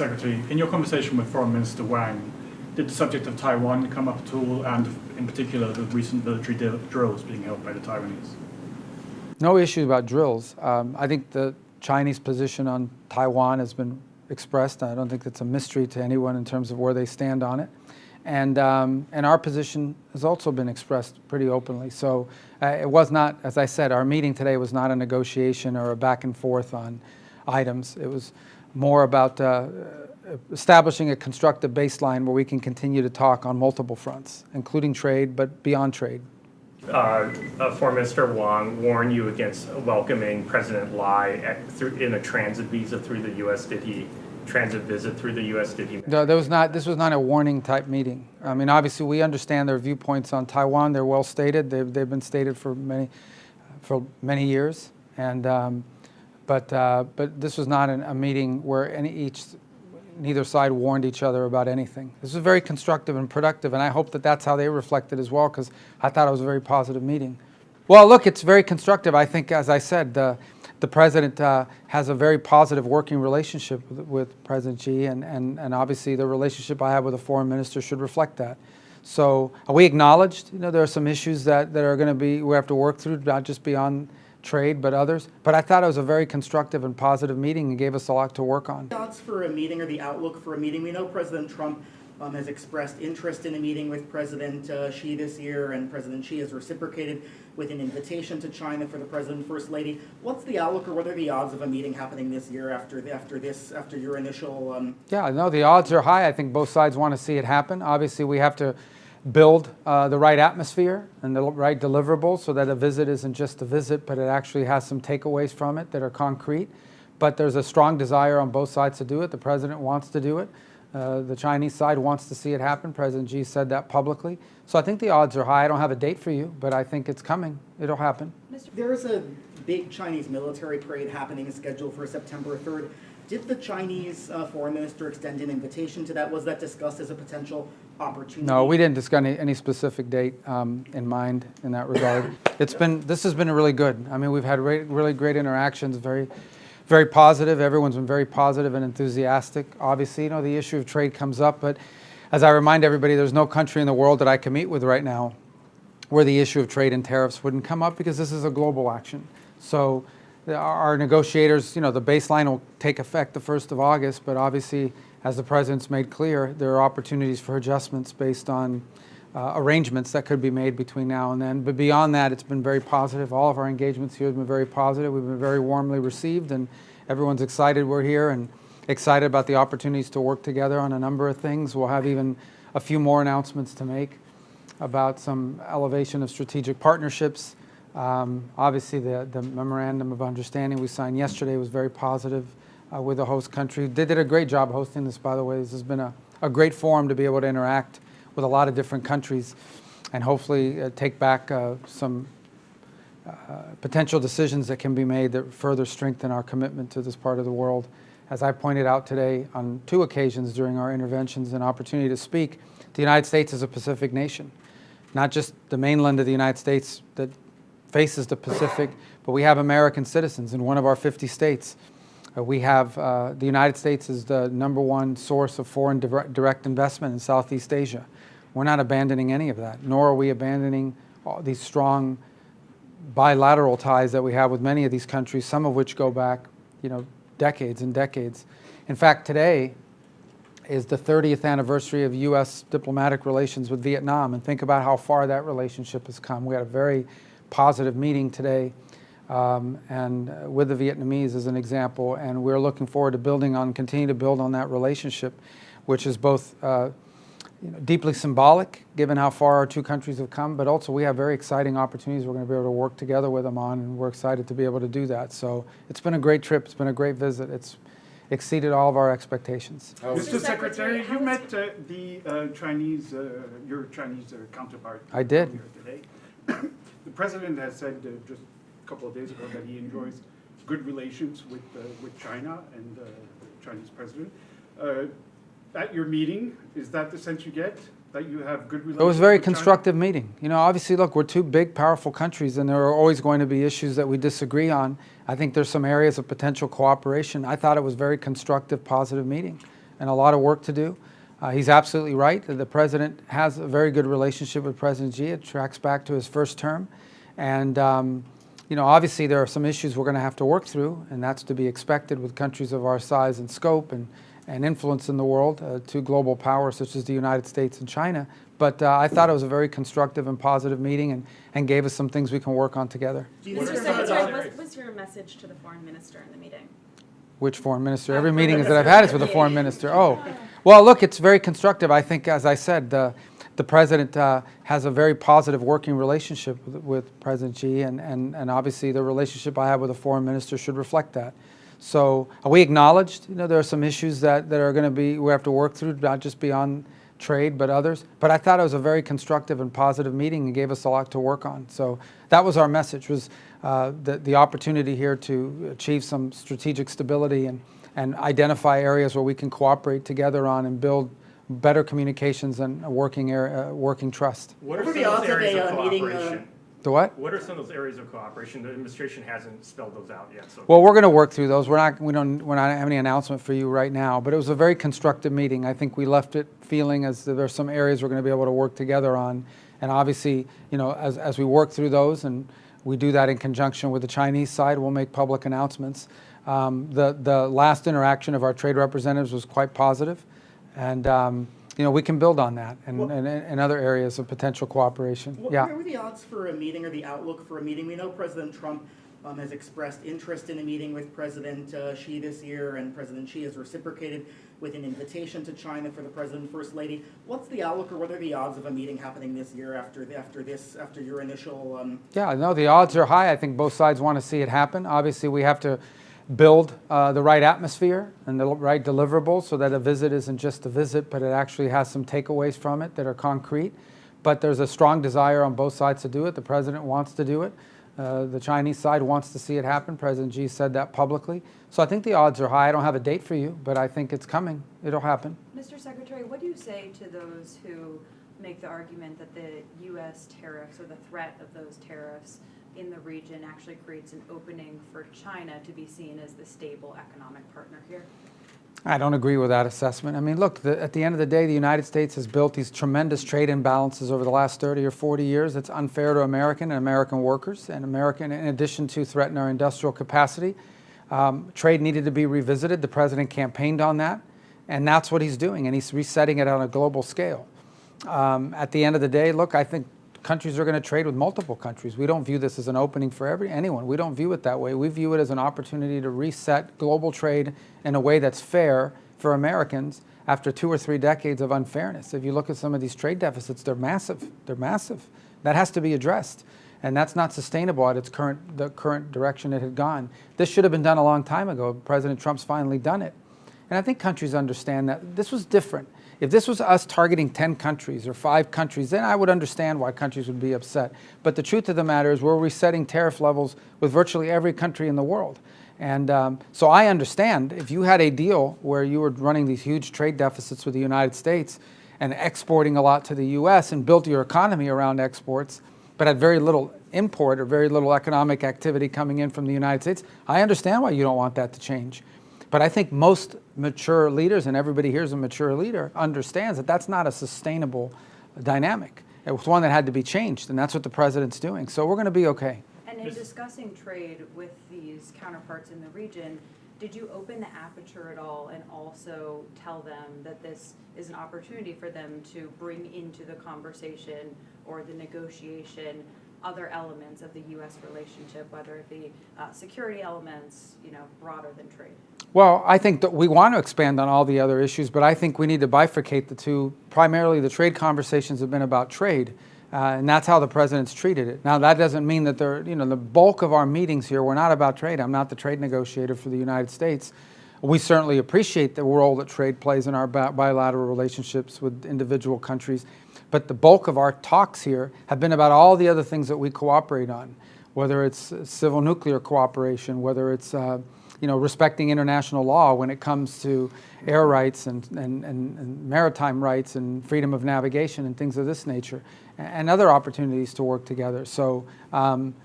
Secretary, in your conversation with Foreign Minister Wang, did the subject of Taiwan come up at all, and in particular the recent military drills being held by the Taiwanese? No issue about drills. I think the Chinese position on Taiwan has been expressed. I don't think it's a mystery to anyone in terms of where they stand on it. And our position has also been expressed pretty openly. So it was not, as I said, our meeting today was not a negotiation or a back and forth on items. It was more about establishing a constructive baseline where we can continue to talk on multiple fronts, including trade, but beyond trade. Foreign Minister Wang warned you against welcoming President Lai in a transit visa through the U.S. Did he transit visit through the U.S.? Did he? No, this was not a warning type meeting. I mean, obviously we understand their viewpoints on Taiwan. They're well stated. They've been stated for many years. And but this was not a meeting where neither side warned each other about anything. This was very constructive and productive, and I hope that that's how they reflected as well, because I thought it was a very positive meeting. Well, look, it's very constructive. I think, as I said, the President has a very positive working relationship with President Xi, and obviously the relationship I have with the Foreign Minister should reflect that. So we acknowledged, there are some issues that are going to we have to work through, not just beyond trade, but others. But I thought it was a very constructive and positive meeting and gave us a lot to work on. Thoughts for a meeting or the outlook for a meeting? We know President Trump has expressed interest in a meeting with President Xi this year, and President Xi has reciprocated with an invitation to China for the President and First Lady. What's the outlook, or what are the odds of a meeting happening this year after your initial? Yeah, no, the odds are high. I think both sides want to see it happen. Obviously, we have to build the right atmosphere and the right deliverables so that a visit isn't just a visit, but it actually has some takeaways from it that are concrete. But there's a strong desire on both sides to do it. The President wants to do it. The Chinese side wants to see it happen. President Xi said that publicly. So I think the odds are high. I don't have a date for you, but I think it's coming. It'll happen. There is a big Chinese military parade happening scheduled for September 3rd. Did the Chinese Foreign Minister extend an invitation to that? Was that discussed as a potential opportunity? No, we didn't discuss any specific date in mind in that regard. This has been really good. I mean, we've had really great interactions, very positive. Everyone's been very positive and enthusiastic. Obviously, the issue of trade comes up, but as I remind everybody, there's no country in the world that I can meet with right now where the issue of trade and tariffs wouldn't come up, because this is a global action. So our negotiators, the baseline will take effect the 1st of August, but obviously, as the President's made clear, there are opportunities for adjustments based on arrangements that could be made between now and then. But beyond that, it's been very positive. All of our engagements here have been very positive. We've been very warmly received, and everyone's excited we're here and excited about the opportunities to work together on a number of things. We'll have even a few more announcements to make about some elevation of strategic partnerships. Obviously, the Memorandum of Understanding we signed yesterday was very positive with the host country. They did a great job hosting this, by the way. This has been a great forum to be able to interact with a lot of different countries and hopefully take back some potential decisions that can be made that further strengthen our commitment to this part of the world. As I pointed out today on 2 occasions during our interventions and opportunity to speak, the United States is a Pacific nation, not just the mainland of the United States that faces the Pacific, but we have American citizens in one of our 50 states. We have the United States is the #1 source of foreign direct investment in Southeast Asia. We're not abandoning any of that, nor are we abandoning all these strong bilateral ties that we have with many of these countries, some of which go back, decades and decades. In fact, today is the 30th anniversary of U.S. diplomatic relations with Vietnam, and think about how far that relationship has come. We had a very positive meeting today and with the Vietnamese as an example, and we're looking forward to continue to build on that relationship, which is both deeply symbolic given how far our 2 countries have come, but also we have very exciting opportunities we're going to be able to work together with them on, and we're excited to be able to do that. So it's been a great trip. It's been a great visit. It's exceeded all of our expectations. Mr. Secretary, you met the Chinese, your Chinese counterpart. I did. Here today. The President has said just a couple of days ago that he enjoys good relations with China and the Chinese President. At your meeting, is that the sense you get? That you have good relations? It was a very with constructive China? meeting. Obviously, look, we're 2 big, powerful countries, and there are always going to be issues that we disagree on. I think there's some areas of potential cooperation. I thought it was a very constructive, positive meeting. and a lot of work to do. He's absolutely right that the president has a very good relationship with President Xi. It tracks back to his first term. And, you know, obviously there are some issues we're going to have to work through, and that's to be expected with countries of our size and scope and influence in the world, two global powers such as the United States and China. But I thought it was a very constructive and positive meeting and gave us some things we can work on together. What are Mr. some of those Secretary, areas? what was your message to the foreign minister in the meeting? Which foreign minister? Every meeting that I've had is with the foreign minister. Oh, well, look, it's very constructive. I think, as I said, the president has a very positive working relationship with President Xi, and obviously the relationship I have with the foreign minister should reflect that. So we acknowledged, you know, there are some issues that are going to be, we have to work through, not just beyond trade, but others. But I thought it was a very constructive and positive meeting and gave us a lot to work on. So that was our message, was the opportunity here to achieve some strategic stability and identify areas where we can cooperate together on and build better communications and a working trust. What are What some are of the those odds of areas a of meeting, cooperation? The what? What are some of those areas of cooperation? The administration hasn't spelled those out yet. So Well, we're going to work through those. We're not having any announcement for you right now, but it was a very constructive meeting. I think we left it feeling as though there's some areas we're going to be able to work together on, and obviously, you know, as we work through those, and we do that in conjunction with the Chinese side, we'll make public announcements. The last interaction of our trade representatives was quite positive, and you know, we can build on that and other areas of potential cooperation. What were the odds for a meeting, or the outlook for a meeting? We know President Trump has expressed interest in a meeting with President Xi this year, and President Xi has reciprocated with an invitation to China for the President and First Lady. What's the outlook, or what are the odds of a meeting happening this year after your initial? Yeah, no, the odds are high. I think both sides want to see it happen. Obviously, we have to build the right atmosphere and the right deliverables so that a visit isn't just a visit, but it actually has some takeaways from it that are concrete. But there's a strong desire on both sides to do it. The president wants to do it. The Chinese side wants to see it happen. President Xi said that publicly. So I think the odds are high. I don't have a date for you, but I think it's coming. It'll happen. Mr. Secretary, what do you say to those who make the argument that the U.S. tariffs, or the threat of those tariffs in the region, actually creates an opening for China to be seen as the stable economic partner here? I don't agree with that assessment. I mean, look, at the end of the day, the United States has built these tremendous trade imbalances over the last 30 or 40 years. It's unfair to American and American workers, and American, in addition to threaten our industrial capacity. Trade needed to be revisited. The president campaigned on that, and that's what he's doing, and he's resetting it on a global scale. At the end of the day, look, I think countries are going to trade with multiple countries. We don't view this as an opening for anyone. We don't view it that way. We view it as an opportunity to reset global trade in a way that's fair for Americans after 2 or 3 decades of unfairness. If you look at some of these trade deficits, they're massive. They're massive. That has to be addressed. And that's not sustainable at the current direction it had gone. This should have been done a long time ago. President Trump's finally done it. And I think countries understand that this was different. If this was us targeting 10 countries or 5 countries, then I would understand why countries would be upset. But the truth of the matter is we're resetting tariff levels with virtually every country in the world. And so I understand if you had a deal where you were running these huge trade deficits with the United States and exporting a lot to the U.S. and built your economy around exports, but had very little import or very little economic activity coming in from the United States, I understand why you don't want that to change. But I think most mature leaders, and everybody here is a mature leader, understands that that's not a sustainable dynamic. It was one that had to be changed, and that's what the president's doing. So we're going to be okay. And in discussing trade with these counterparts in the region, did you open the aperture at all and also tell them that this is an opportunity for them to bring into the conversation or the negotiation other elements of the U.S. relationship, whether it be security elements, you know, broader than trade? Well, I think that we want to expand on all the other issues, but I think we need to bifurcate the two. Primarily, the trade conversations have been about trade, and that's how the president's treated it. Now, that doesn't mean that the bulk of our meetings here were not about trade. I'm not the trade negotiator for the United States. We certainly appreciate the role that trade plays in our bilateral relationships with individual countries, but the bulk of our talks here have been about all the other things that we cooperate on, whether it's civil nuclear cooperation, whether it's respecting international law when it comes to air rights and maritime rights and freedom of navigation and things of this nature, and other opportunities to work together. So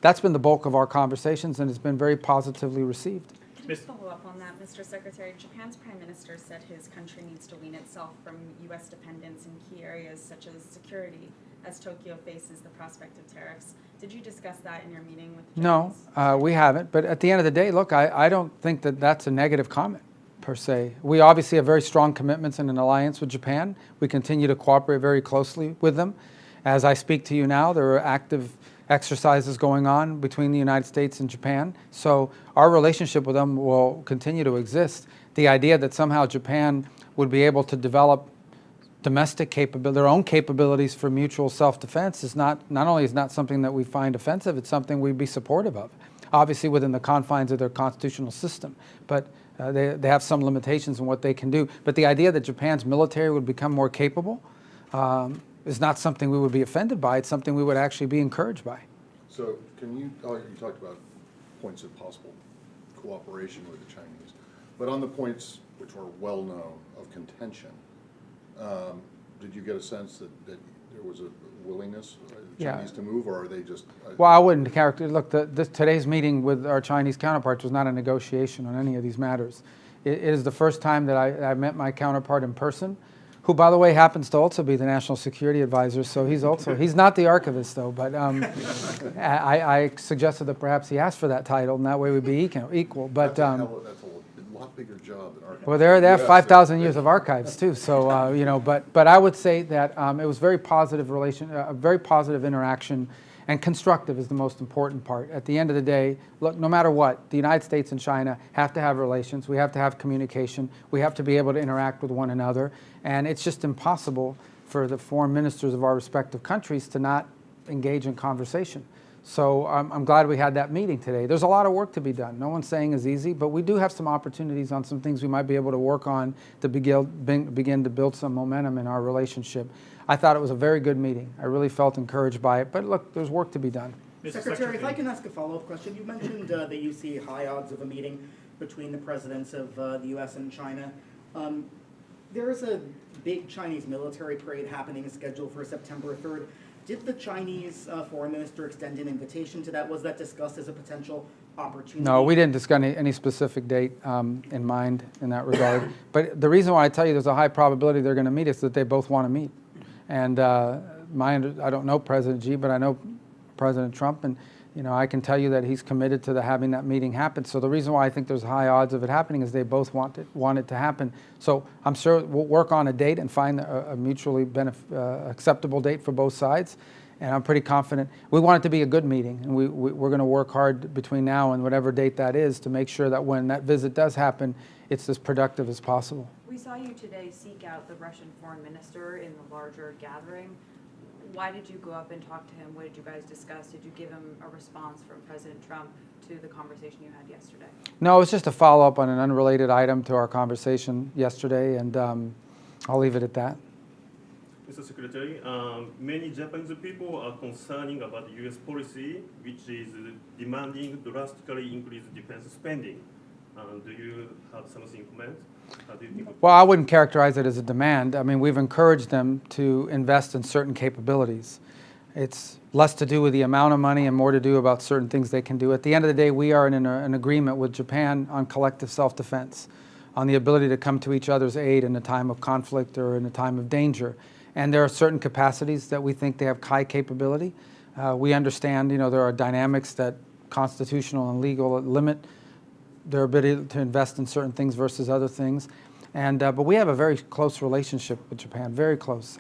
that's been the bulk of our conversations, and it's been very positively received. To just follow up on that, Mr. Secretary, Japan's Prime Minister said his country needs to wean itself from U.S. dependence in key areas such as security, as Tokyo faces the prospect of tariffs. Did you discuss that in your meeting with the No, Japanese? we haven't. But at the end of the day, look, I don't think that that's a negative comment, per se. We obviously have very strong commitments in an alliance with Japan. We continue to cooperate very closely with them. As I speak to you now, there are active exercises going on between the United States and Japan. So our relationship with them will continue to exist. The idea that somehow Japan would be able to develop domestic capability, their own capabilities for mutual self-defense is not only is not something that we find offensive, it's something we'd be supportive of. Obviously within the confines of their constitutional system, but they have some limitations in what they can do. But the idea that Japan's military would become more capable is not something we would be offended by. It's something we would actually be encouraged by. So can you talked about points of possible cooperation with the Chinese, but on the points which were well known of contention, did you get a sense that there was a willingness of the Yeah. Chinese to move, or are they just? Well, I wouldn't look, today's meeting with our Chinese counterparts was not a negotiation on any of these matters. It is the first time that I met my counterpart in person, who, by the way, happens to also be the National Security Advisor, so he's not the archivist, though, but I suggested that perhaps he asked for that title, and that way we'd be equal. But, That's a lot bigger job than archivist. well, they have 5,000 years of archives, too, so, you know, but I would say that it was very positive a very positive interaction, and constructive is the most important part. At the end of the day, look, no matter what, the United States and China have to have relations, we have to have communication, we have to be able to interact with one another, and it's just impossible for the foreign ministers of our respective countries to not engage in conversation. So I'm glad we had that meeting today. There's a lot of work to be done. No one's saying it's easy, but we do have some opportunities on some things we might be able to work on to begin to build some momentum in our relationship. I thought it was a very good meeting. I really felt encouraged by it, but look, there's work to be done. Secretary, if I can ask a follow-up question. You mentioned that you see high odds of a meeting between the presidents of the U.S. and China. There is a big Chinese military parade happening scheduled for September 3rd. Did the Chinese foreign minister extend an invitation to that? Was that discussed as a potential opportunity? No, we didn't discuss any specific date in mind in that regard. But the reason why I tell you there's a high probability they're going to meet is that they both want to meet. And I don't know President Xi, but I know President Trump, and you know I can tell you that he's committed to having that meeting happen. So the reason why I think there's high odds of it happening is they both want it to happen. So I'm sure we'll work on a date and find a mutually acceptable date for both sides. And I'm pretty confident. We want it to be a good meeting, and we're going to work hard between now and whatever date that is to make sure that when that visit does happen, it's as productive as possible. We saw you today seek out the Russian foreign minister in the larger gathering. Why did you go up and talk to him? What did you guys discuss? Did you give him a response from President Trump to the conversation you had yesterday? No, it was just a follow-up on an unrelated item to our conversation yesterday, and I'll leave it at that. Mr. Secretary, many Japanese people are concerning about the U.S. policy, which is demanding drastically increased defense spending. Do you have something to comment? How do you think? Well, I wouldn't characterize it as a demand. I mean, we've encouraged them to invest in certain capabilities. It's less to do with the amount of money and more to do about certain things they can do. At the end of the day, we are in an agreement with Japan on collective self-defense, on the ability to come to each other's aid in a time of conflict or in a time of danger. And there are certain capacities that we think they have high capability. We understand, you know, there are dynamics that constitutional and legal limit their ability to invest in certain things versus other things. And but we have a very close relationship with Japan, very close.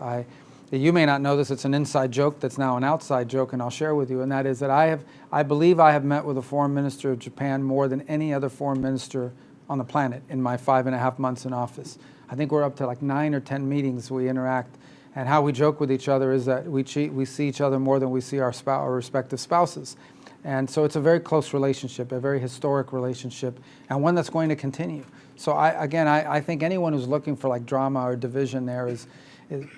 You may not know this, it's an inside joke that's now an outside joke, and I'll share with you, and that is that I believe I have met with the foreign minister of Japan more than any other foreign minister on the planet in my 5.5 months in office. I think we're up to like 9 or 10 meetings we interact. And how we joke with each other is that we see each other more than we see our respective spouses. And so it's a very close relationship, a very historic relationship, and one that's going to continue. So I think anyone who's looking for like drama or division there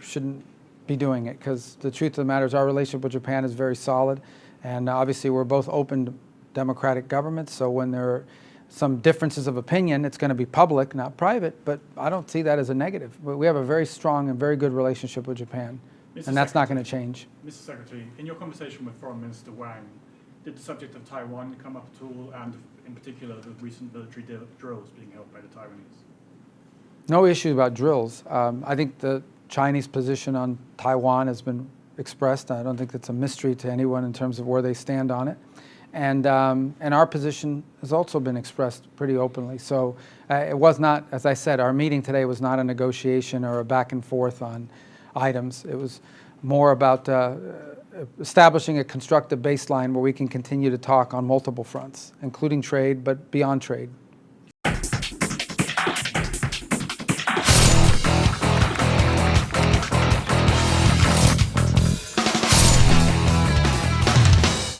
shouldn't be doing it, because the truth of the matter is our relationship with Japan is very solid. And obviously we're both open democratic governments, so when there are some differences of opinion, it's going to be public, not private, but I don't see that as a negative. We have a very strong and very good relationship with Japan, and that's not going to change. Mr. Secretary, in your conversation with Foreign Minister Wang, did the subject of Taiwan come up at all? And in particular the recent military drills being held by the Taiwanese? No issue about drills. I think the Chinese position on Taiwan has been expressed. I don't think that's a mystery to anyone in terms of where they stand on it. And our position has also been expressed pretty openly. So it was not, as I said, our meeting today was not a negotiation or a back and forth on items. It was more about establishing a constructive baseline where we can continue to talk on multiple fronts, including trade, but beyond trade.